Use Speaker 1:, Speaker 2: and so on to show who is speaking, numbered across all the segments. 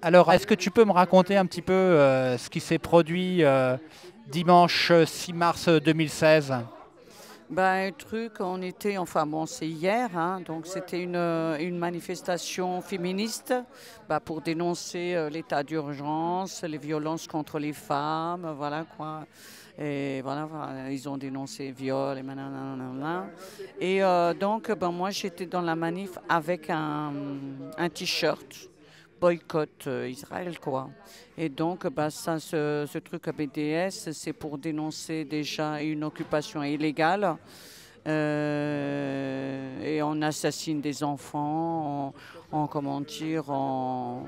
Speaker 1: Alors, est-ce que tu peux me raconter un petit peu ce qui s'est produit dimanche 6 mars 2016?
Speaker 2: Ben, un truc, on était, enfin bon, c'est hier, hein, donc c'était une manifestation féministe pour dénoncer l'état d'urgence, les violences contre les femmes, voilà quoi. Et voilà, voilà, ils ont dénoncé viol et nanana. Et donc, ben, moi, j'étais dans la manif avec un t-shirt boycott Israël, quoi. Et donc, bah, ça, ce truc à BDS, c'est pour dénoncer déjà une occupation illégale. Et on assassine des enfants, comment dire, on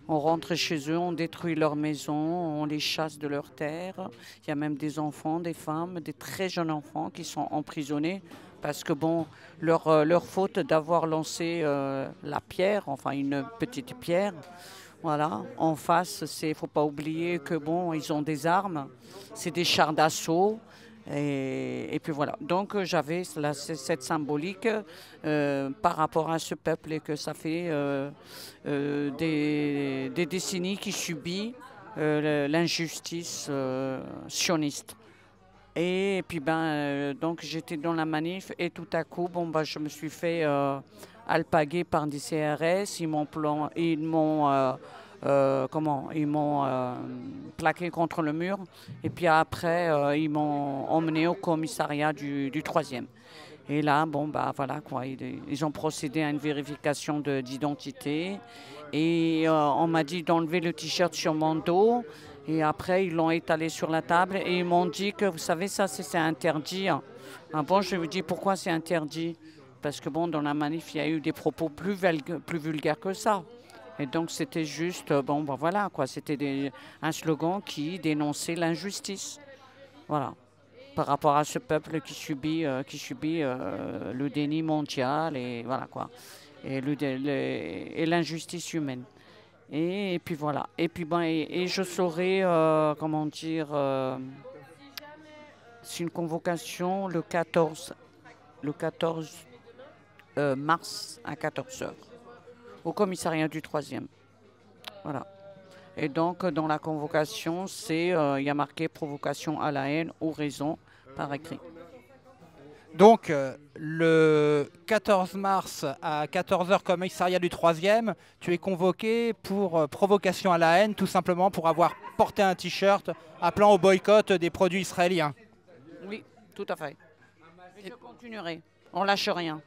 Speaker 2: rentre chez eux, on détruit leurs maisons, on les chasse de leurs terres. Il y a même des enfants, des femmes, des très jeunes enfants qui sont emprisonnés parce que bon, leur faute d'avoir lancé la pierre, enfin une petite pierre. Voilà, en face, il faut pas oublier que bon, ils ont des armes, c'est des chars d'assaut. Et puis voilà. Donc j'avais cette symbolique par rapport à ce peuple et que ça fait des décennies qu'il subit l'injustice sioniste. Et puis donc j'étais dans la manif et tout à coup bon je me suis fait alpaguer par des CRS. Ils m'ont plaqué contre le mur et puis après ils m'ont emmené au commissariat du 3e. Et là, bon, bah voilà quoi, ils ont procédé à une vérification d'identité et on m'a dit d'enlever le t-shirt sur mon dos. Et après, ils l'ont étalé sur la table et ils m'ont dit que, vous savez, ça, c'est interdit. Ah bon, je lui ai dit pourquoi c'est interdit? Parce que bon, dans la manif, il y a eu des propos plus vulgaires que ça. Et donc, c'était juste, bon, bah voilà quoi, c'était un slogan qui dénonçait l'injustice. Voilà, par rapport à ce peuple qui subit le déni mondial et voilà quoi, et l'injustice humaine. Et puis voilà. Et puis et je saurai comment dire. C'est une convocation le 14 mars à 14 heures au commissariat du 3e. Voilà. Et donc dans la convocation, il y a marqué provocation à la haine ou raison par écrit.
Speaker 1: Donc, le 14 mars à 14 heures, commissariat du 3e, tu es convoqué pour provocation à la haine, tout simplement pour avoir porté un t-shirt appelant au boycott des produits israéliens.
Speaker 2: Oui, tout à fait. Et je continuerai. On lâche rien.